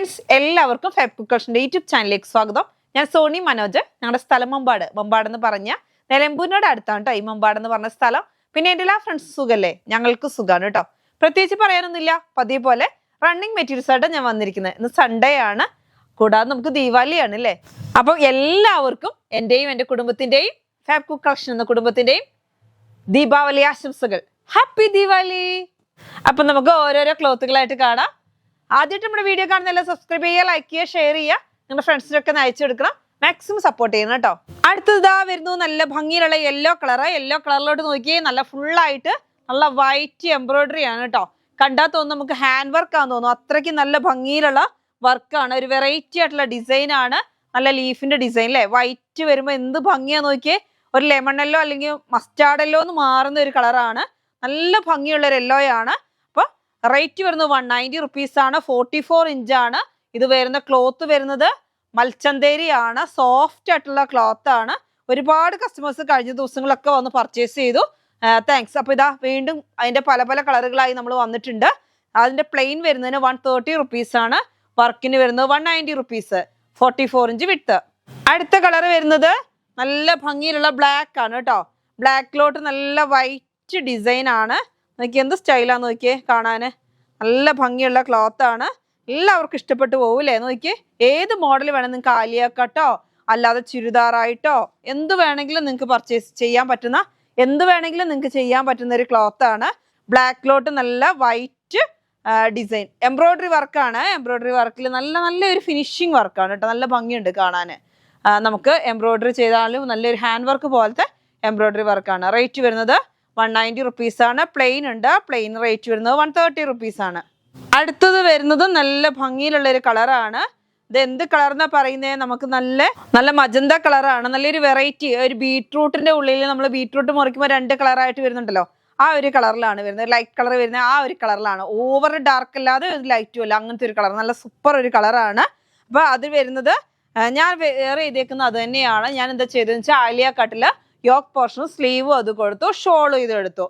Friends എല്ലാവർക്കും fab കുക്കേഴ്സിന്റെ YouTube ചാനലിലേക്ക് സ്വാഗതം. ഞാൻ സോണി മനോജ്. ഞങ്ങളുടെ സ്ഥലം മമ്പാട് എന്ന് പറഞ്ഞ നിലമ്പൂരിനോട് അടുത്താണ് കേട്ടോ ഈ മമ്പാട് എന്ന് പറഞ്ഞ സ്ഥലം. പിന്നെ എൻ്റെ എല്ലാ ഫ്രണ്ട്സ് സുഖല്ലേ? ഞങ്ങൾക്ക് സുഖമാണ് കേട്ടോ. പ്രത്യേകിച്ച് പറയാനൊന്നുമില്ല, പതിയെ പോലെ റണ്ണിങ് മെറ്റീരിയൽസ് ആയിട്ട് ഞാൻ വന്നിരിക്കുന്നത്. ഇന്ന് സൺഡേ ആണ്, കൂടാതെ നമുക്ക് ദീപാവലിയാണ് അല്ലേ. അപ്പോൾ എല്ലാവർക്കും എൻ്റെയും എൻ്റെ കുടുംബത്തിൻ്റെയും ഫാബ് കുക്ക് കളക്ഷൻ എന്ന കുടുംബത്തിൻ്റെയും ദീപാവലി ആശംസകൾ. ഹാപ്പി ദീപാവലി. അപ്പം നമുക്ക് ഓരോരോ ക്ലോത്തുകളായിട്ട് കാണാം. ആദ്യമായിട്ട് നമ്മുടെ വീഡിയോ കാണുന്നതെല്ലാം സബ്സ്ക്രൈബ് ചെയ്യുക, ലൈക്ക് ചെയ്യുക, ഷെയർ ചെയ്യുക, നിങ്ങളുടെ ഫ്രണ്ട്സിനൊക്കെ അയച്ചു കൊടുക്കണം. മാക്സിമം സപ്പോർട്ട് ചെയ്യണം കേട്ടോ. അടുത്തതാ വരുന്നു നല്ല ഭംഗിയിലുള്ള യെല്ലോ കളറിലോട്ട് നോക്കിയേ. നല്ല ഫുള്ളായിട്ട് നല്ല വൈറ്റ് എംബ്രോയിഡറി ആണ് കേട്ടോ. കണ്ടാൽ തോന്നുന്നു നമുക്ക് ഹാൻഡ് വർക്ക് ആണെന്ന് തോന്നുന്നു. അത്രയ്ക്ക് നല്ല ഭംഗിയിലുള്ള വർക്കാണ്. ഒരു വെറൈറ്റി ആയിട്ടുള്ള ഡിസൈൻ ആണ്. നല്ല ലീഫിന്റെ ഡിസൈൻ അല്ലേ. വൈറ്റ് വരുമ്പോൾ എന്ത് ഭംഗിയാന്ന് നോക്കിയേ. ഒരു ലെമൺ യെല്ലോ അല്ലെങ്കിൽ മസ്റ്റാർഡ് യെല്ലോ എന്ന് മാറുന്ന ഒരു കളറാണ്. നല്ല ഭംഗിയുള്ള ഒരു യെല്ലോ ആണ്. അപ്പൊ റേറ്റ് വരുന്നത് 190 റുപ്പീസ് ആണ്. 44 ഇഞ്ചാണ് ഇത് വരുന്ന. ക്ലോത്ത് വരുന്നത് മൽച്ചന്തേരി ആണ്. സോഫ്റ്റ് ആയിട്ടുള്ള ക്ലോത്ത് ആണ്. ഒരുപാട് കസ്റ്റമേഴ്സ് കഴിഞ്ഞ ദിവസങ്ങളൊക്കെ വന്ന് പർച്ചേസ് ചെയ്തു. താങ്ക്സ്. അപ്പൊ ഇതാ വീണ്ടും അതിന്റെ പല പല കളറുകളായി നമ്മൾ വന്നിട്ടുണ്ട്. അതിന്റെ പ്ലെയിൻ വരുന്നതിന് 130 റുപ്പീസ് ആണ്. വർക്കിന് വരുന്നത് 190 റുപ്പീസ്. 44 ഇഞ്ച് വിട്ട്. അടുത്ത കളർ വരുന്നത് നല്ല ഭംഗിയിലുള്ള ബ്ലാക്ക് ആണ് കേട്ടോ. ബ്ലാക്കിലോട്ട് നല്ല വൈറ്റ് ഡിസൈൻ ആണ്. നോക്കി എന്ത് സ്റ്റൈലാന്ന് നോക്കിയേ. കാണാന് നല്ല ഭംഗിയുള്ള ക്ലോത്ത് ആണ്. എല്ലാവർക്കും ഇഷ്ടപ്പെട്ടു പോകൂലേ. നോക്കി ഏത് മോഡൽ വേണം നിങ്ങൾക്ക്, ആലിയ കട്ടോ അല്ലാതെ ചുരിദാറായിട്ടോ എന്ത് വേണമെങ്കിലും നിങ്ങൾക്ക് പർച്ചേസ് ചെയ്യാൻ പറ്റുന്ന, എന്ത് വേണമെങ്കിലും നിങ്ങൾക്ക് ചെയ്യാൻ പറ്റുന്ന ഒരു ക്ലോത്ത് ആണ്. ബ്ലാക്കിലോട്ട് നല്ല വൈറ്റ് ഡിസൈൻ എംബ്രോയിഡറി വർക്കാണ്. എംബ്രോയിഡറി വർക്കിൽ നല്ലൊരു ഫിനിഷിങ് വർക്കാണ് കേട്ടോ. നല്ല ഭംഗിയുണ്ട് കാണാൻ. നമുക്ക് എംബ്രോയിഡറി ചെയ്താലും നല്ലൊരു ഹാൻഡ് വർക്ക് പോലത്തെ എംബ്രോയിഡറി വർക്കാണ്. റേറ്റ് വരുന്നത് 190 റുപ്പീസ് ആണ്. പ്ലെയിൻ ഉണ്ട്. പ്ലെയിൻ റേറ്റ് വരുന്നത് 130 റുപ്പീസ് ആണ്. അടുത്തത് വരുന്നത് നല്ല ഭംഗിയിലുള്ള ഒരു കളറാണ്. ഇത് എന്ത് കളർ എന്നാ പറയുന്നത്? നമുക്ക് നല്ല മജന്ത കളറാണ്. നല്ലൊരു വെറൈറ്റി. ഒരു ബീട്രൂട്ടിന്റെ ഉള്ളിൽ നമ്മൾ ബീട്രൂട്ട് മുറിക്കുമ്പോൾ 2 കളറായിട്ട് വരുന്നുണ്ടല്ലോ, ആ ഒരു കളറിലാണ് വരുന്നത്. ലൈറ്റ് കളർ വരുന്നത് ആ ഒരു കളറിലാണ്. ഓവർ ഡാർക്ക് അല്ലാതെ ലൈറ്റും അല്ല, അങ്ങനത്തെ ഒരു കളർ. നല്ല സൂപ്പർ ഒരു കളറാണ്. അപ്പൊ അത് വരുന്നത് ഞാൻ വേറെ ചെയ്തേക്കുന്നത് അത് തന്നെയാണ്. ഞാൻ എന്താ ചെയ്തതെന്ന് വെച്ചാൽ ആലിയ കട്ടില് യോക്ക് പോർഷനും സ്ലീവും അത് കൊടുത്തു, ഷോളും ഇത് എടുത്തു.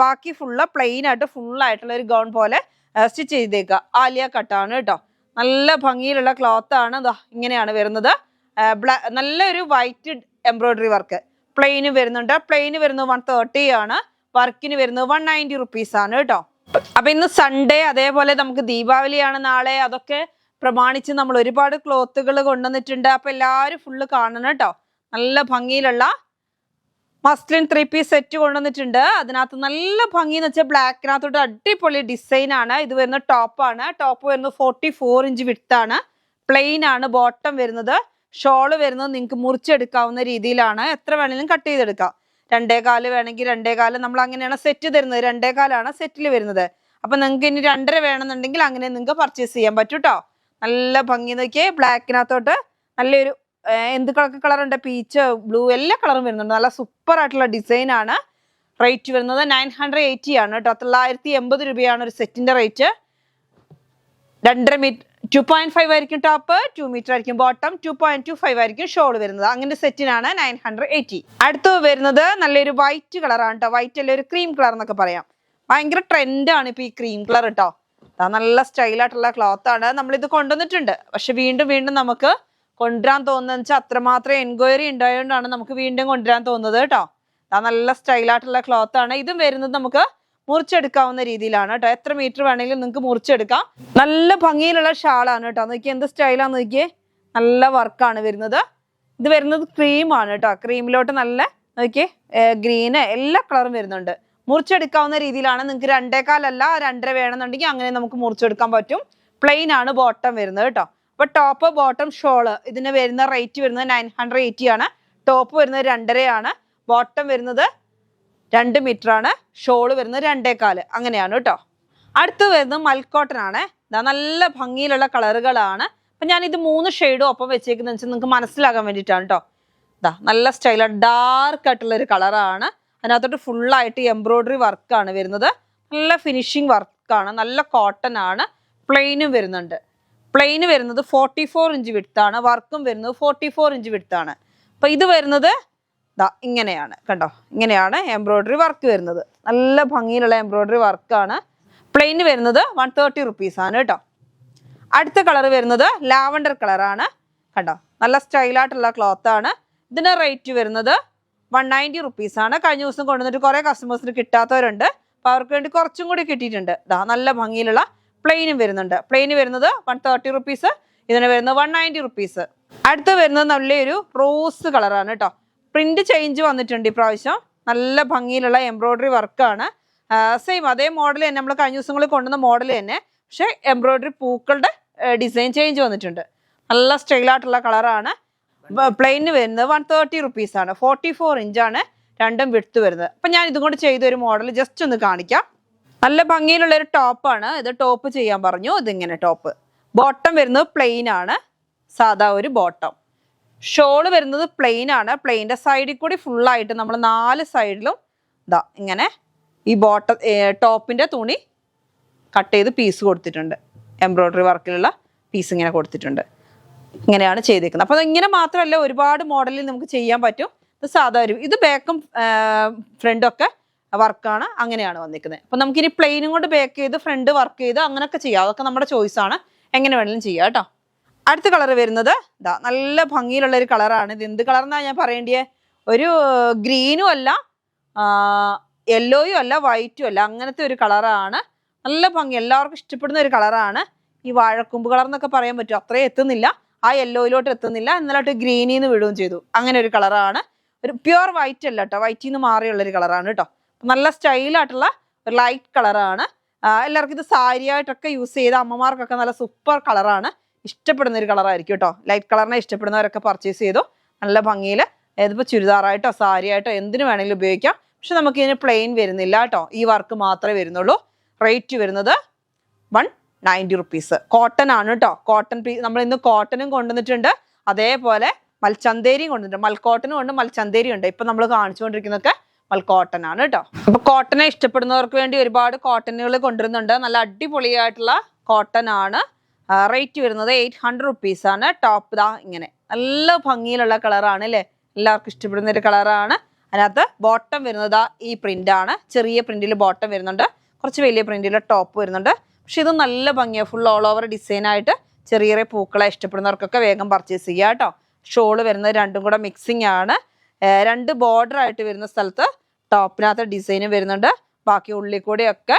ബാക്കി ഫുള്ള് പ്ലെയിൻ ആയിട്ട് ഫുള്ളായിട്ടുള്ള ഒരു ഗൗൺ പോലെ സ്റ്റിച്ച് ചെയ്തേക്കുക. ആലിയ കട്ടാണ് കേട്ടോ. നല്ല ഭംഗിയിലുള്ള ക്ലോത്ത് ആണ്. ഇങ്ങനെയാണ് വരുന്നത്. നല്ലൊരു വൈറ്റ് എംബ്രോയിഡറി വർക്ക്. പ്ലെയിന് വരുന്നുണ്ട്. പ്ലെയിന് വരുന്നത് 130 ആണ്. വർക്കിന് വരുന്നത് 190 റുപ്പീസ് ആണ് കേട്ടോ. അപ്പൊ ഇന്ന് സൺഡേ, അതേപോലെ നമുക്ക് ദീപാവലിയാണ് നാളെ. അതൊക്കെ പ്രമാണിച്ച് നമ്മൾ ഒരുപാട് ക്ലോത്തുകൾ കൊണ്ടുവന്നിട്ടുണ്ട്. അപ്പൊ എല്ലാവരും ഫുള്ള് കാണണം കേട്ടോ. നല്ല ഭംഗിയിലുള്ള മസ്ലിൻ 3 പീസ് സെറ്റ് കൊണ്ടുവന്നിട്ടുണ്ട്. അതിനകത്ത് നല്ല ഭംഗി എന്ന് വെച്ചാൽ ബ്ലാക്കിനകത്തോട്ട് അടിപൊളി ഡിസൈൻ ആണ്. ഇത് വരുന്ന ടോപ്പാണ്. ടോപ്പ് വരുന്നത് 44 ഇഞ്ച് വിട്ടാണ്. പ്ലെയിൻ ആണ് ബോട്ടം വരുന്നത്. ഷോള് വരുന്നത് നിങ്ങൾക്ക് മുറിച്ചെടുക്കാവുന്ന രീതിയിലാണ്. എത്ര വേണമെങ്കിലും കട്ട് ചെയ്തെടുക്കാം. 2.25 വേണമെങ്കിൽ 2.25. നമ്മൾ അങ്ങനെയാണ് സെറ്റ് തരുന്നത്. 2.25 സെറ്റിൽ വരുന്നത്. അപ്പൊ നിങ്ങൾക്ക് ഇനി 2.5 വേണമെന്നുണ്ടെങ്കിൽ അങ്ങനെ നിങ്ങൾക്ക് പർച്ചേസ് ചെയ്യാൻ പറ്റും കേട്ടോ. നല്ല ഭംഗി നോക്കിയേ. ബ്ലാക്കിനകത്തോട്ട് നല്ലൊരു എന്ത് കളർ ഉണ്ട്, പീച്ച്, ബ്ലൂ, എല്ലാ കളറും വരുന്നുണ്ട്. നല്ല സൂപ്പർ ആയിട്ടുള്ള ഡിസൈൻ ആണ്. റേറ്റ് വരുന്നത് 980 ആണ് കേട്ടോ. 980 രൂപയാണ് ഒരു സെറ്റിന്റെ റേറ്റ്. 2.5 മീറ്റർ 2.5 ആയിരിക്കും ടോപ്പ്, 2 മീറ്റർ ആയിരിക്കും ബോട്ടം, 2.25 ആയിരിക്കും ഷോൾ വരുന്നത്. അങ്ങനെ സെറ്റിനാണ് 980. അടുത്ത് വരുന്നത് നല്ലൊരു വൈറ്റ് കളറാണ് കേട്ടോ. വൈറ്റ് അല്ല, ഒരു ക്രീം കളർ എന്നൊക്കെ പറയാം. ഭയങ്കര ട്രെൻഡാണ് ഇപ്പൊ ഈ ക്രീം കളർ കേട്ടോ. നല്ല സ്റ്റൈലായിട്ടുള്ള ക്ലോത്ത് ആണ്. നമ്മളിത് കൊണ്ടുവന്നിട്ടുണ്ട്. പക്ഷെ വീണ്ടും നമുക്ക് കൊണ്ടുവരാൻ തോന്നുന്നത് വെച്ചാൽ അത്രമാത്രം എൻക്വയറി ഉണ്ടായതുകൊണ്ടാണ് നമുക്ക് വീണ്ടും കൊണ്ടുവരാൻ തോന്നുന്നത് കേട്ടോ. നല്ല സ്റ്റൈലായിട്ടുള്ള ക്ലോത്ത് ആണ്. ഇതും വരുന്നത് നമുക്ക് മുറിച്ചെടുക്കാവുന്ന രീതിയിലാണ് കേട്ടോ. എത്ര മീറ്റർ വേണമെങ്കിലും നിങ്ങൾക്ക് മുറിച്ചെടുക്കാം. നല്ല ഭംഗിയിലുള്ള ഷാളാണ് കേട്ടോ. നോക്കിയേ എന്ത് സ്റ്റൈലാന്ന് നോക്കിയേ. നല്ല വർക്കാണ് വരുന്നത്. ഇത് വരുന്നത് ക്രീമാണ് കേട്ടോ. ക്രീമിലോട്ട് നല്ല നോക്കിയേ ഗ്രീന് എല്ലാ കളറും വരുന്നുണ്ട്. മുറിച്ചെടുക്കാവുന്ന രീതിയിലാണ്. നിങ്ങൾക്ക് 2.25 അല്ല 2.5 വേണമെന്നുണ്ടെങ്കിൽ അങ്ങനെ നമുക്ക് മുറിച്ചെടുക്കാൻ പറ്റും. പ്ലെയിൻ ആണ് ബോട്ടം വരുന്നത് കേട്ടോ. അപ്പൊ ടോപ്പ് ബോട്ടം ഷോള് ഇതിന് വരുന്ന റേറ്റ് വരുന്നത് 980 ആണ്. ടോപ്പ് വരുന്നത് 2.5 ആണ്. ബോട്ടം വരുന്നത് 2 മീറ്റർ ആണ്. ഷോള് വരുന്നത് 2.25. അങ്ങനെയാണ് കേട്ടോ. അടുത്ത് വരുന്നത് മൽക്കോട്ടൺ ആണ്. നല്ല ഭംഗിയിലുള്ള കളറുകളാണ്. അപ്പൊ ഞാൻ ഇത് 3 ഷെയ്ഡും ഒപ്പം വെച്ചേക്കുന്ന വെച്ചാൽ നിങ്ങൾക്ക് മനസ്സിലാകാൻ വേണ്ടിയിട്ടാണ് കേട്ടോ. നല്ല സ്റ്റൈലാണ്. ഡാർക്ക് ആയിട്ടുള്ള ഒരു കളറാണ്. അതിനകത്തോട്ട് ഫുള്ളായിട്ട് എംബ്രോയിഡറി വർക്കാണ് വരുന്നത്. നല്ല ഫിനിഷിങ് വർക്കാണ്. നല്ല കോട്ടൺ ആണ്. പ്ലെയിനും വരുന്നുണ്ട്. പ്ലെയിന് വരുന്നത് 44 ഇഞ്ച് വിട്ടാണ്. വർക്കും വരുന്നത് 44 ഇഞ്ച് വിട്ടാണ്. അപ്പൊ ഇത് വരുന്നത് ഇങ്ങനെയാണ് കണ്ടോ. ഇങ്ങനെയാണ് എംബ്രോയിഡറി വർക്ക് വരുന്നത്. നല്ല ഭംഗിയിലുള്ള എംബ്രോയിഡറി വർക്കാണ്. പ്ലെയിന് വരുന്നത് 130 റുപ്പീസ് ആണ് കേട്ടോ. അടുത്ത കളർ വരുന്നത് ലാവണ്ടർ കളറാണ്. കണ്ടോ, നല്ല സ്റ്റൈലായിട്ടുള്ള ക്ലോത്ത് ആണ്. ഇതിന് റേറ്റ് വരുന്നത് 190 റുപ്പീസാണ്. കഴിഞ്ഞ ദിവസം കൊണ്ടുവന്നിട്ട് കുറേ കസ്റ്റമേഴ്സിന് കിട്ടാത്തവരുണ്ട്. അപ്പോൾ അവർക്ക് വേണ്ടി കുറച്ചും കൂടി കിട്ടിയിട്ടുണ്ട്. ഇതാ നല്ല ഭംഗിയിലുള്ള പ്ലെയിനും വരുന്നുണ്ട്. പ്ലെയിന് വരുന്നത് 130 റുപ്പീസ്, ഇതിന് വരുന്നത് 190 റുപ്പീസ്. അടുത്ത് വരുന്നത് നല്ലൊരു റോസ് കളറാണ് കേട്ടോ. പ്രിന്റ് ചേഞ്ച് വന്നിട്ടുണ്ട് ഇപ്രാവശ്യം. നല്ല ഭംഗിയിലുള്ള എംബ്രോയിഡറി വർക്കാണ്. സെയിം അതേ മോഡൽ തന്നെ, നമ്മൾ കഴിഞ്ഞ ദിവസങ്ങളിൽ കൊണ്ടുവന്ന മോഡൽ തന്നെ, പക്ഷെ എംബ്രോയിഡറി പൂക്കളുടെ ഡിസൈൻ ചേഞ്ച് വന്നിട്ടുണ്ട്. നല്ല സ്റ്റൈലായിട്ടുള്ള കളറാണ്. പ്ലെയിന് വരുന്നത് 130 റുപ്പീസാണ്. 44 ഇഞ്ചാണ് രണ്ടും വിഡ്ത്ത് വരുന്നത്. അപ്പം ഞാൻ ഇതും കൊണ്ട് ചെയ്തൊരു മോഡൽ ജസ്റ്റ് ഒന്ന് കാണിക്കാം. നല്ല ഭംഗിയിലുള്ള ഒരു ടോപ്പാണ് ഇത്. ടോപ്പ് ചെയ്യാൻ പറഞ്ഞു. ഇതിങ്ങനെ ടോപ്പ്. ബോട്ടം വരുന്നത് പ്ലെയിൻ ആണ്, സാധാ ഒരു ബോട്ടം. ഷോള് വരുന്നത് പ്ലെയിൻ ആണ്. പ്ലെയിൻ്റെ സൈഡിൽ കൂടി ഫുള്ളായിട്ട് നമ്മൾ 4 സൈഡിലും ഇതാ ഇങ്ങനെ ഈ ടോപ്പിൻ്റെ തുണി കട്ട് ചെയ്ത് പീസ് കൊടുത്തിട്ടുണ്ട്. എംബ്രോയിഡറി വർക്കിലുള്ള പീസ് ഇങ്ങനെ കൊടുത്തിട്ടുണ്ട്. ഇങ്ങനെയാണ് ചെയ്തേക്കുന്നത്. അപ്പോൾ ഇങ്ങനെ മാത്രമല്ല, ഒരുപാട് മോഡലിൽ നമുക്ക് ചെയ്യാൻ പറ്റും. ഇത് സാധാ ഒരു, ഇത് ബാക്കും ഫ്രണ്ടും ഒക്കെ വർക്കാണ്, അങ്ങനെയാണ് വന്നിരിക്കുന്നത്. അപ്പോൾ നമുക്കിനി പ്ലെയിനും കൊണ്ട് ബാക്ക് ചെയ്ത് ഫ്രണ്ട് വർക്ക് ചെയ്ത് അങ്ങനെയൊക്കെ ചെയ്യാം. അതൊക്കെ നമ്മുടെ ചോയ്സാണ്, എങ്ങനെ വേണമെങ്കിലും ചെയ്യാം കേട്ടോ. അടുത്ത കളർ വരുന്നത് ഇതാ നല്ല ഭംഗിയിലുള്ള ഒരു കളറാണ്. ഇത് എന്ത് കളറെന്നാണ് ഞാൻ പറയേണ്ടിയേ? ഒരു ഗ്രീനും അല്ല, യെല്ലോയും അല്ല, വൈറ്റും അല്ല, അങ്ങനത്തെ ഒരു കളറാണ്. നല്ല ഭംഗി, എല്ലാവർക്കും ഇഷ്ടപ്പെടുന്ന ഒരു കളറാണ്. ഈ വാഴക്കൊമ്പ് കളർ എന്നൊക്കെ പറയാൻ പറ്റും. അത്രയും എത്തുന്നില്ല, ആ യെല്ലോയിലോട്ട് എത്തുന്നില്ല, എന്നാലോട്ട് ഗ്രീനിൽ നിന്ന് വിടുകയും ചെയ്തു. അങ്ങനെ ഒരു കളറാണ്. ഒരു പ്യുവർ വൈറ്റ് അല്ല കേട്ടോ, വൈറ്റിൽ നിന്ന് മാറിയുള്ളൊരു കളറാണ് കേട്ടോ. നല്ല സ്റ്റൈലായിട്ടുള്ള ഒരു ലൈറ്റ് കളറാണ്. എല്ലാവർക്കും ഇത് സാരിയായിട്ടൊക്കെ യൂസ് ചെയ്ത അമ്മമാർക്കൊക്കെ നല്ല സൂപ്പർ കളറാണ്. ഇഷ്ടപ്പെടുന്ന ഒരു കളറായിരിക്കും കേട്ടോ. ലൈറ്റ് കളറിനെ ഇഷ്ടപ്പെടുന്നവരൊക്കെ പർച്ചേസ് ചെയ്തു. നല്ല ഭംഗിയിൽ ഇതിപ്പോൾ ചുരിദാറായിട്ടോ സാരിയായിട്ടോ എന്തിനു വേണമെങ്കിലും ഉപയോഗിക്കാം. പക്ഷെ നമുക്ക് ഇതിന് പ്ലെയിൻ വരുന്നില്ല കേട്ടോ, ഈ വർക്ക് മാത്രമേ വരുന്നുള്ളൂ. റേറ്റ് വരുന്നത് 190 റുപ്പീസ്. കോട്ടൺ ആണ് കേട്ടോ. കോട്ടൺ നമ്മൾ ഇന്ന് കോട്ടനും കൊണ്ടുവന്നിട്ടുണ്ട്, അതേപോലെ മൽച്ചന്തേരിയും കൊണ്ടുവന്നിട്ടുണ്ട്. മൽക്കോട്ടനും ഉണ്ട്, മൽച്ചന്തേരിയും ഉണ്ട്. ഇപ്പം നമ്മൾ കാണിച്ചുകൊണ്ടിരിക്കുന്നതൊക്കെ മൽക്കോട്ടൻ ആണ് കേട്ടോ. അപ്പോൾ കോട്ടനെ ഇഷ്ടപ്പെടുന്നവർക്ക് വേണ്ടി ഒരുപാട് കോട്ടനുകൾ കൊണ്ടുവരുന്നുണ്ട്. നല്ല അടിപൊളിയായിട്ടുള്ള കോട്ടൺ ആണ്. റേറ്റ് വരുന്നത് 800 റുപ്പീസാണ്. ടോപ്പ് ദാ ഇങ്ങനെ നല്ല ഭംഗിയിലുള്ള കളറാണ് അല്ലേ, എല്ലാവർക്കും ഇഷ്ടപ്പെടുന്ന ഒരു കളറാണ്. അതിനകത്ത് ബോട്ടം വരുന്നത് ഈ പ്രിൻ്റാണ്. ചെറിയ പ്രിൻറ്റിൽ ബോട്ടം വരുന്നുണ്ട്, കുറച്ച് വലിയ പ്രിൻറ്റിൽ ടോപ്പ് വരുന്നുണ്ട്. പക്ഷെ ഇത് നല്ല ഭംഗിയാണ്, ഫുൾ ഓൾ ഓവർ ഡിസൈനായിട്ട്. ചെറിയ ചെറിയ പൂക്കളെ ഇഷ്ടപ്പെടുന്നവർക്കൊക്കെ വേഗം പർച്ചേസ് ചെയ്യുക കേട്ടോ. ഷോള് വരുന്നത് രണ്ടും കൂടെ മിക്സിംഗ് ആണ്. 2 ബോർഡർ ആയിട്ട് വരുന്ന സ്ഥലത്ത് ടോപ്പിനകത്ത് ഡിസൈനും വരുന്നുണ്ട്, ബാക്കി ഉള്ളിൽ കൂടെയൊക്കെ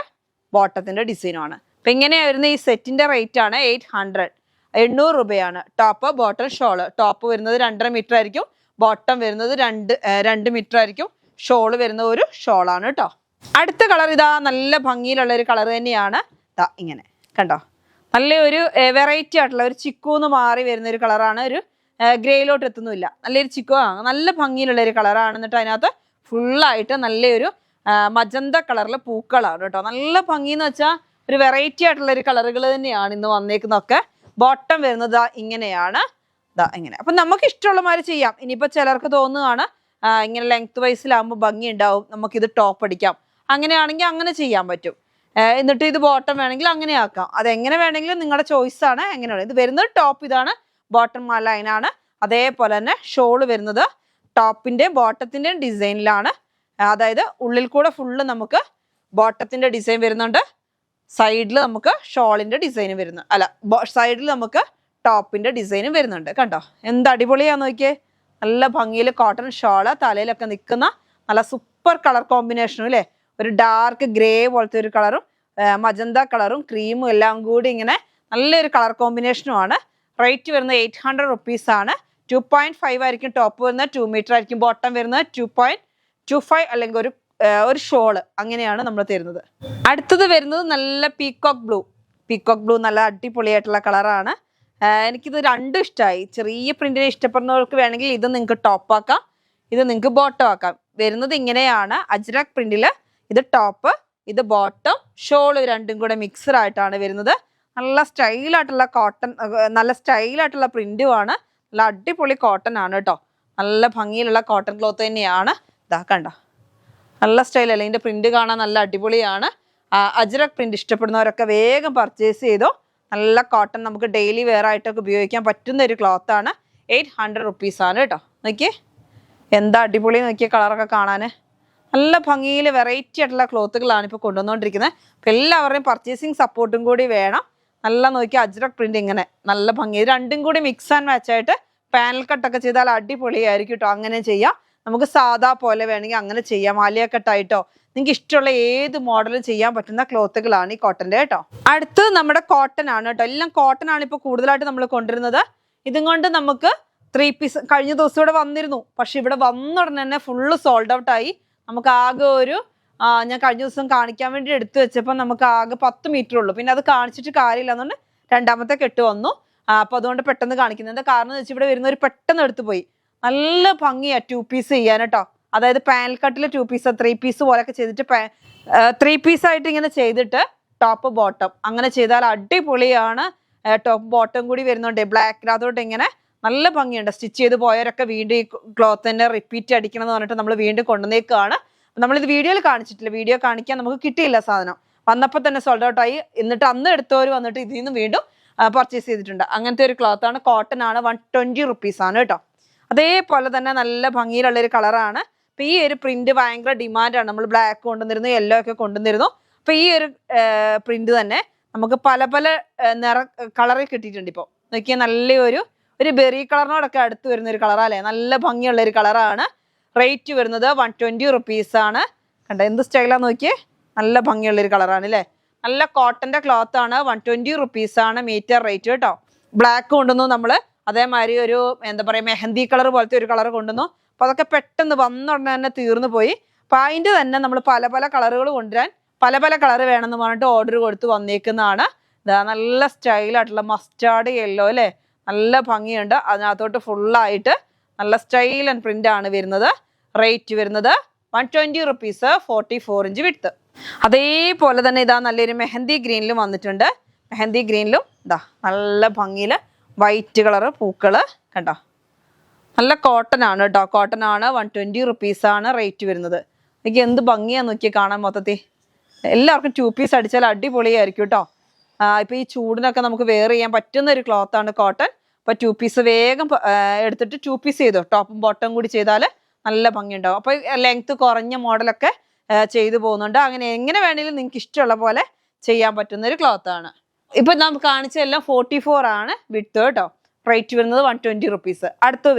ബോട്ടത്തിൻ്റെ ഡിസൈനുമാണ്. അപ്പം ഇങ്ങനെയാണ് വരുന്ന ഈ സെറ്റിൻ്റെ റേറ്റ് ആണ് 800 രൂപയാണ്. Top bottom shawl. ടോപ്പ് വരുന്നത് 2.5 മീറ്റർ ആയിരിക്കും, ബോട്ടം വരുന്നത് 2 മീറ്റർ ആയിരിക്കും. ഷോള് വരുന്നത് ഒരു ഷോളാണ് കേട്ടോ. അടുത്ത കളർ ഇതാ നല്ല ഭംഗിയിലുള്ള ഒരു കളർ തന്നെയാണ്. ഇതാ ഇങ്ങനെ കണ്ടോ, നല്ലൊരു വെറൈറ്റി ആയിട്ടുള്ള ഒരു ചിക്കൂന്ന് മാറി വരുന്ന ഒരു കളറാണ്. ഒരു ഗ്രേയിലോട്ട് എത്തുന്നില്ല, നല്ലൊരു ചിക്കു, നല്ല ഭംഗിയിലുള്ള ഒരു കളറാണ്. എന്നിട്ട് അതിനകത്ത് ഫുള്ളായിട്ട് നല്ലൊരു മജന്ത കളറിൽ പൂക്കളാണ് കേട്ടോ. നല്ല ഭംഗിയെന്ന് വെച്ചാൽ ഒരു വെറൈറ്റി ആയിട്ടുള്ള ഒരു കളറുകൾ തന്നെയാണ് ഇന്ന് വന്നേക്കുന്നതൊക്കെ. ബോട്ടം വരുന്നത് ഇങ്ങനെയാണ്, ഇതാ ഇങ്ങനെ. അപ്പം നമുക്ക് ഇഷ്ടമുള്ള മാതിരി ചെയ്യാം. ഇനിയിപ്പോൾ ചിലർക്ക് തോന്നുകയാണ് ഇങ്ങനെ ലെങ്ത് വൈസിലാകുമ്പോൾ ഭംഗി ഉണ്ടാവും, നമുക്കിത് ടോപ്പ് അടിക്കാം. അങ്ങനെയാണെങ്കിൽ അങ്ങനെ ചെയ്യാൻ പറ്റും. എന്നിട്ട് ഇത് ബോട്ടം വേണമെങ്കിൽ അങ്ങനെ ആക്കാം. അതെങ്ങനെ വേണമെങ്കിലും നിങ്ങളുടെ ചോയ്സാണ്. എങ്ങനെയാണ് ഇത് വരുന്നത്? ടോപ്പ് ഇതാണ്, ബോട്ടം ആ ലൈനാണ്. അതേപോലെ തന്നെ ഷോള് വരുന്നത് ടോപ്പിൻ്റെ ബോട്ടത്തിൻ്റെയും ഡിസൈനിലാണ്. അതായത് ഉള്ളിൽ കൂടെ ഫുള്ള് നമുക്ക് ബോട്ടത്തിൻ്റെ ഡിസൈൻ വരുന്നുണ്ട്, സൈഡിൽ നമുക്ക് ഷോളിൻ്റെ ഡിസൈൻ വരുന്നു, അല്ല സൈഡിൽ നമുക്ക് ടോപ്പിൻ്റെ ഡിസൈനും വരുന്നുണ്ട്. കണ്ടോ എന്ത് അടിപൊളിയാന്ന് നോക്കിയേ. നല്ല ഭംഗിയിൽ കോട്ടൺ ഷോള്, തലയിലൊക്കെ നിൽക്കുന്ന നല്ല സൂപ്പർ കളർ കോമ്പിനേഷനും അല്ലേ. ഒരു ഡാർക്ക് ഗ്രേ പോലത്തെ ഒരു കളറും മജന്ത കളറും ക്രീമും എല്ലാം കൂടി ഇങ്ങനെ നല്ലൊരു കളർ കോമ്പിനേഷനുമാണ്. റേറ്റ് വരുന്നത് 800 റുപ്പീസാണ്. 2.5 ആയിരിക്കും ടോപ്പ് വരുന്നത്, 2 മീറ്റർ ആയിരിക്കും ബോട്ടം വരുന്നത്, 2.25 അല്ലെങ്കിൽ ഒരു ഷോള്, അങ്ങനെയാണ് നമ്മൾ തരുന്നത്. അടുത്തത് വരുന്നത് നല്ല പീകോക്ക് ബ്ലൂ. നല്ല അടിപൊളിയായിട്ടുള്ള കളറാണ്. എനിക്കിത് രണ്ടും ഇഷ്ടമായി. ചെറിയ പ്രിന്റിനെ ഇഷ്ടപ്പെടുന്നവർക്ക് വേണമെങ്കിൽ ഇത് നിങ്ങൾക്ക് ടോപ്പാക്കാം, ഇത് നിങ്ങൾക്ക് ബോട്ടം ആക്കാം. വരുന്നത് ഇങ്ങനെയാണ്, അജ്രക് പ്രിന്റിൽ. ഇത് ടോപ്പ്, ഇത് ബോട്ടം, ഷോള് രണ്ടും കൂടെ മിക്സഡ് ആയിട്ടാണ് വരുന്നത്. നല്ല സ്റ്റൈലായിട്ടുള്ള കോട്ടൺ, നല്ല സ്റ്റൈലായിട്ടുള്ള പ്രിന്റുമാണ്. നല്ല അടിപൊളി കോട്ടൺ ആണ് കേട്ടോ. നല്ല ഭംഗിയിലുള്ള കോട്ടൺ ക്ലോത്ത് തന്നെയാണ്. ഇതാ കണ്ടോ, നല്ല സ്റ്റൈലല്ലേ, ഇതിൻ്റെ പ്രിന്റ് കാണാൻ നല്ല അടിപൊളിയാണ്. അജ്രക് പ്രിന്റ് ഇഷ്ടപ്പെടുന്നവരൊക്കെ വേഗം പർച്ചേസ് ചെയ്തോ. നല്ല കോട്ടൺ, നമുക്ക് ഡെയിലി വെയർ ആയിട്ടൊക്കെ ഉപയോഗിക്കാൻ പറ്റുന്ന ഒരു ക്ലോത്താണ്. 800 റുപ്പീസാണ് കേട്ടോ. നോക്കിയേ എന്താ അടിപൊളി നോക്കിയ കളറൊക്കെ കാണാൻ. നല്ല ഭംഗിയിൽ വെറൈറ്റി ആയിട്ടുള്ള ക്ലോത്തുകളാണ് ഇപ്പോൾ കൊണ്ടുവന്നുകൊണ്ടിരിക്കുന്നത്. അപ്പോൾ എല്ലാവരുടെയും പർച്ചേസിങ് സപ്പോർട്ടും കൂടി വേണം. നല്ല നോക്കി അജ്രക് പ്രിന്റ് ഇങ്ങനെ നല്ല ഭംഗി. രണ്ടും കൂടി മിക്സ് ആൻഡ് മാച്ച് ആയിട്ട് പാനൽ കട്ടൊക്കെ ചെയ്താൽ അടിപൊളിയായിരിക്കും കേട്ടോ. അങ്ങനെ ചെയ്യാം. നമുക്ക് സാധാ പോലെ വേണമെങ്കിൽ അങ്ങനെ ചെയ്യാം. ആലിയ കട്ടായിട്ടോ നിങ്ങൾക്ക് ഇഷ്ടമുള്ള ഏത് മോഡലും ചെയ്യാൻ പറ്റുന്ന ക്ലോത്തുകളാണ് ഈ കോട്ടന്റെ കേട്ടോ. അടുത്ത് നമ്മുടെ കോട്ടൺ ആണ് കേട്ടോ. എല്ലാം കോട്ടൺ ആണ് ഇപ്പോൾ കൂടുതലായിട്ട് നമ്മൾ കൊണ്ടുവരുന്നത്. ഇതും കൊണ്ട് നമുക്ക് 3 പീസ് കഴിഞ്ഞ ദിവസം ഇവിടെ വന്നിരുന്നു. പക്ഷെ ഇവിടെ വന്ന ഉടനെ തന്നെ ഫുള്ള് സോൾഡ് ഔട്ട് ആയി. നമുക്ക് ആകെ ഒരു ഞാൻ കഴിഞ്ഞ ദിവസം കാണിക്കാൻ വേണ്ടി എടുത്തു വെച്ചപ്പോൾ നമുക്ക് ആകെ 10 മീറ്റർ ഉള്ളൂ. പിന്നെ അത് കാണിച്ചിട്ട് കാര്യമില്ല എന്നുകൊണ്ട് രണ്ടാമത്തെ കെട്ട് വന്നു. അപ്പൊ അതുകൊണ്ട് പെട്ടെന്ന് കാണിക്കുന്നത്. എന്താ കാരണം എന്ന് വെച്ചാൽ ഇവിടെ വരുന്നവർ പെട്ടെന്ന് എടുത്തു പോയി. നല്ല ഭംഗിയാ 2 പീസ് ചെയ്യാൻ കേട്ടോ. അതായത് പാനൽ കട്ടിൽ 2 പീസ് 3 പീസ് പോലൊക്കെ ചെയ്തിട്ട് 3 പീസായിട്ട് ഇങ്ങനെ ചെയ്തിട്ട് ടോപ്പ് ബോട്ടം അങ്ങനെ ചെയ്താൽ അടിപൊളിയാണ്. ടോപ്പ് ബോട്ടം കൂടി വരുന്നുണ്ട് ബ്ലാക്ക്. അതോട്ട് ഇങ്ങനെ നല്ല ഭംഗിയുണ്ട്. സ്റ്റിച്ച് ചെയ്ത് പോയവരൊക്കെ വീണ്ടും ഈ ക്ലോത്ത് തന്നെ റിപ്പീറ്റ് അടിക്കണം എന്ന് പറഞ്ഞിട്ട് നമ്മൾ വീണ്ടും കൊണ്ടുവന്നേക്കാണ്. നമ്മളിത് വീഡിയോയിൽ കാണിച്ചിട്ടില്ല. വീഡിയോ കാണിക്കാൻ നമുക്ക് കിട്ടിയില്ല സാധനം. വന്നപ്പോൾ തന്നെ സോൾഡ് ഔട്ട് ആയി. എന്നിട്ട് അന്ന് എടുത്തവർ വന്നിട്ട് ഇതിൽ നിന്ന് വീണ്ടും പർച്ചേസ് ചെയ്തിട്ടുണ്ട്. അങ്ങനത്തെ ഒരു ക്ലോത്ത് ആണ്. കോട്ടൺ ആണ്. 120 റുപ്പീസ് ആണ് കേട്ടോ. അതേപോലെ തന്നെ നല്ല ഭംഗിയിലുള്ള ഒരു കളറാണ്. അപ്പൊ ഈ ഒരു പ്രിന്റ് ഭയങ്കര ഡിമാൻഡാണ്. നമ്മൾ ബ്ലാക്ക് കൊണ്ടുവന്നിരുന്നു, യെല്ലോ ഒക്കെ കൊണ്ടുവന്നിരുന്നു. അപ്പൊ ഈ ഒരു പ്രിന്റ് തന്നെ നമുക്ക് പല പല കളറിൽ കിട്ടിയിട്ടുണ്ട്. ഇപ്പോൾ നോക്കിയാൽ നല്ലൊരു ബെറി കളറിനോടൊക്കെ അടുത്ത് വരുന്ന ഒരു കളറല്ലേ. നല്ല ഭംഗിയുള്ള ഒരു കളറാണ്. റേറ്റ് വരുന്നത് 120 റുപ്പീസ് ആണ്. കണ്ട എന്ത് സ്റ്റൈലാന്ന് നോക്കിയേ. നല്ല ഭംഗിയുള്ള ഒരു കളറാണ് അല്ലേ. നല്ല കോട്ടന്റെ ക്ലോത്ത് ആണ്. 120 റുപ്പീസ് ആണ് മീറ്റർ റേറ്റ് കേട്ടോ. ബ്ലാക്ക് കൊണ്ടുവന്നു നമ്മള്. അതേമാതിരി ഒരു എന്താ പറയാ മെഹന്തി കളർ പോലത്തെ ഒരു കളർ കൊണ്ടുവന്നു. അപ്പൊ അതൊക്കെ പെട്ടെന്ന് വന്ന ഉടനെ തന്നെ തീർന്നു പോയി. അപ്പൊ അതിന്റെ തന്നെ നമ്മൾ പല പല കളറുകൾ കൊണ്ടുവരാൻ പല പല കളർ വേണമെന്ന് പറഞ്ഞിട്ട് ഓർഡർ കൊടുത്ത് വന്നേക്കുന്നതാണ്. ഇതാ നല്ല സ്റ്റൈലായിട്ടുള്ള മസ്റ്റാർഡ് യെല്ലോ അല്ലേ. നല്ല ഭംഗിയുണ്ട്. അതിനകത്തോട്ട് ഫുള്ളായിട്ട് നല്ല സ്റ്റൈൽ ആൻഡ് പ്രിന്റ് ആണ് വരുന്നത്. റേറ്റ് വരുന്നത് 120 റുപ്പീസ് 44 ഇഞ്ച് വിഡ്ത്ത്. അതേപോലെ തന്നെ ഇതാ നല്ലൊരു മെഹന്തി ഗ്രീനിലും വന്നിട്ടുണ്ട്. മെഹന്തി ഗ്രീനിലും ഇതാ നല്ല ഭംഗിയില് വൈറ്റ് കളറ് പൂക്കള് കണ്ടോ. നല്ല കോട്ടൺ ആണ് കേട്ടോ. കോട്ടൺ ആണ്. 120 റുപ്പീസ് ആണ് റേറ്റ് വരുന്നത്. എനിക്ക് എന്ത് ഭംഗിയാന്ന് നോക്കി കാണാൻ. മൊത്തത്തിൽ എല്ലാവർക്കും 2 പീസ് അടിച്ചാൽ അടിപൊളിയായിരിക്കും കേട്ടോ. ഇപ്പൊ ഈ ചൂടിനൊക്കെ നമുക്ക് വെയർ ചെയ്യാൻ പറ്റുന്ന ഒരു ക്ലോത്ത് ആണ് കോട്ടൺ. അപ്പൊ 2 പീസ് വേഗം എടുത്തിട്ട് 2 പീസ് ചെയ്തോ. ടോപ്പും ബോട്ടം കൂടി ചെയ്താൽ നല്ല ഭംഗിയുണ്ടാവും. അപ്പൊ ലെങ്ത് കുറഞ്ഞ മോഡലൊക്കെ ചെയ്തു പോകുന്നുണ്ട്. അങ്ങനെ എങ്ങനെ വേണമെങ്കിലും നിങ്ങൾക്ക് ഇഷ്ടമുള്ള പോലെ ചെയ്യാൻ പറ്റുന്ന ഒരു ക്ലോത്ത് ആണ്. ഇപ്പൊ നമുക്ക് കാണിച്ചെല്ലാം 44 ആണ് വിഡ്ത്ത് കേട്ടോ. റേറ്റ് വരുന്നത് 120 റുപ്പീസ്. അടുത്ത്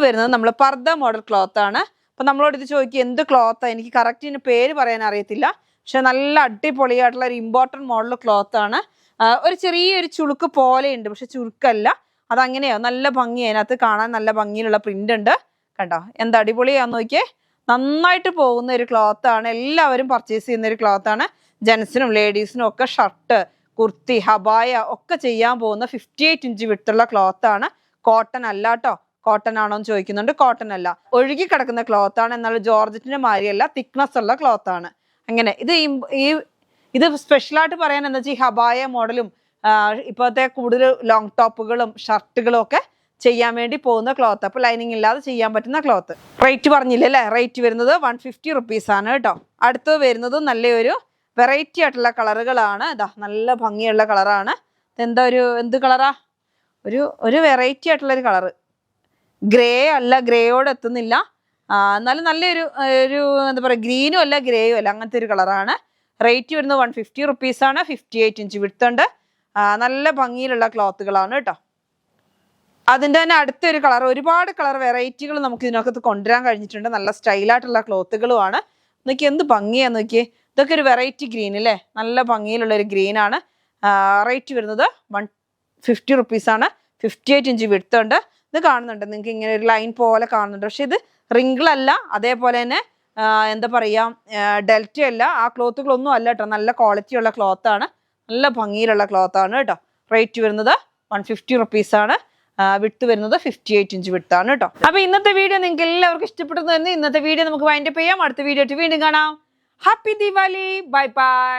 വരുന്നത് നമ്മൾ പർദ്ദ മോഡൽ ക്ലോത്ത് ആണ്. അപ്പൊ നമ്മളോട് ഇത് ചോദിക്കും എന്ത് ക്ലോത്ത്. എനിക്ക് കറക്റ്റ് ഇതിന് പേര് പറയാൻ അറിയത്തില്ല. പക്ഷെ നല്ല അടിപൊളിയായിട്ടുള്ള ഒരു ഇമ്പോർട്ടൻറ്റ് മോഡൽ ക്ലോത്ത് ആണ്. ഒരു ചെറിയൊരു ചുളുക്ക് പോലെ ഉണ്ട്, പക്ഷെ ചുരുക്കല്ല. അതങ്ങനെയോ നല്ല ഭംഗി. അതിനകത്ത് കാണാൻ നല്ല ഭംഗിയിലുള്ള പ്രിന്റ് ഉണ്ട് കണ്ടോ. എന്താ അടിപൊളിയാന്ന് നോക്കിയേ. നന്നായിട്ട് പോകുന്ന ഒരു ക്ലോത്ത് ആണ്. എല്ലാവരും പർച്ചേസ് ചെയ്യുന്ന ഒരു ക്ലോത്ത് ആണ്. ജെൻസിനും ലേഡീസിനും ഒക്കെ ഷർട്ട്, കുർത്തി, ഹബായ ഒക്കെ ചെയ്യാൻ പോകുന്ന 58 ഇഞ്ച് വിട്ടുള്ള ക്ലോത്ത് ആണ്. കോട്ടൺ അല്ല കേട്ടോ. കോട്ടൺ ആണോ എന്ന് ചോദിക്കുന്നുണ്ട്. കോട്ടൺ അല്ല, ഒഴുകി കിടക്കുന്ന ക്ലോത്ത് ആണ്. എന്നാൽ ജോർജറ്റിന്റെ മാതിരിയല്ല, തിക്നെസ് ഉള്ള ക്ലോത്ത് ആണ്. അങ്ങനെ ഇത് സ്പെഷ്യലായിട്ട് പറയാൻ എന്താ വെച്ചാൽ ഈ ഹബായ മോഡലും ഇപ്പോഴത്തെ കൂടുതൽ ലോങ് ടോപ്പുകളും ഷർട്ടുകളും ഒക്കെ ചെയ്യാൻ വേണ്ടി പോകുന്ന ക്ലോത്ത്. അപ്പോൾ ലൈനിങ് ഇല്ലാതെ ചെയ്യാൻ പറ്റുന്ന ക്ലോത്ത്. റേറ്റ് പറഞ്ഞില്ലേ അല്ലേ. റേറ്റ് വരുന്നത് 150 റുപ്പീസ് ആണ് കേട്ടോ. അടുത്ത് വരുന്നത് നല്ലൊരു വെറൈറ്റി ആയിട്ടുള്ള കളറുകളാണ്. ഇതാ നല്ല ഭംഗിയുള്ള കളറാണ്. എന്ത് കളറാ. ഒരു വെറൈറ്റി ആയിട്ടുള്ള ഒരു കളറ്. ഗ്രേ അല്ല, ഗ്രേയോട് എത്തുന്നില്ല. എന്നാലും നല്ലൊരു എന്താ പറയുക ഗ്രീനും അല്ല ഗ്രേയും അല്ല, അങ്ങനത്തെ ഒരു കളറാണ്. റേറ്റ് വരുന്നത് 150 റുപ്പീസ് ആണ്. 58 ഇഞ്ച് വിഡ്ത്ത് ഉണ്ട്. നല്ല ഭംഗിയിലുള്ള ക്ലോത്തുകളാണ് കേട്ടോ. അതിൻ്റെ തന്നെ അടുത്തൊരു കളർ, ഒരുപാട് കളർ വെറൈറ്റികൾ നമുക്ക് ഇതിനകത്ത് കൊണ്ടുവരാൻ കഴിഞ്ഞിട്ടുണ്ട്. നല്ല സ്റ്റൈലായിട്ടുള്ള ക്ലോത്തുകളുമാണ്. നോക്കി എന്ത് ഭംഗിയാന്ന് നോക്കിയേ. ഇതൊക്കെ ഒരു വെറൈറ്റി ഗ്രീൻ അല്ലേ. നല്ല ഭംഗിയിലുള്ള ഒരു ഗ്രീൻ ആണ്. റേറ്റ് വരുന്നത് 150 റുപ്പീസ് ആണ്. 58 ഇഞ്ച് വിഡ്ത്ത് ഉണ്ട്. ഇത് കാണുന്നുണ്ട് നിങ്ങൾക്ക് ഇങ്ങനെ ഒരു ലൈൻ പോലെ കാണുന്നുണ്ട്. പക്ഷെ ഇത് റിങ്കിൾ അല്ല. അതേപോലെ തന്നെ എന്താ പറയുക ഡെൽറ്റ അല്ല. ആ ക്ലോത്തുകളൊന്നും അല്ല കേട്ടോ. നല്ല ക്വാളിറ്റി ഉള്ള ക്ലോത്ത് ആണ്. നല്ല ഭംഗിയിലുള്ള ക്ലോത്ത് ആണ് കേട്ടോ. റേറ്റ് വരുന്നത് 150 റുപ്പീസ് ആണ്. വിട്ട് വരുന്നത് 58 ഇഞ്ച് വിട്ടാണ് കേട്ടോ. അപ്പൊ ഇന്നത്തെ വീഡിയോ നിങ്ങൾക്ക് എല്ലാവർക്കും ഇഷ്ടപ്പെട്ടു എന്ന് ഇന്നത്തെ വീഡിയോ നമുക്ക് വൈൻഡപ്പ് ചെയ്യാം. അടുത്ത വീഡിയോ ആയിട്ട് വീണ്ടും കാണാം. ഹാപ്പി ദീപാവലി. Bye by.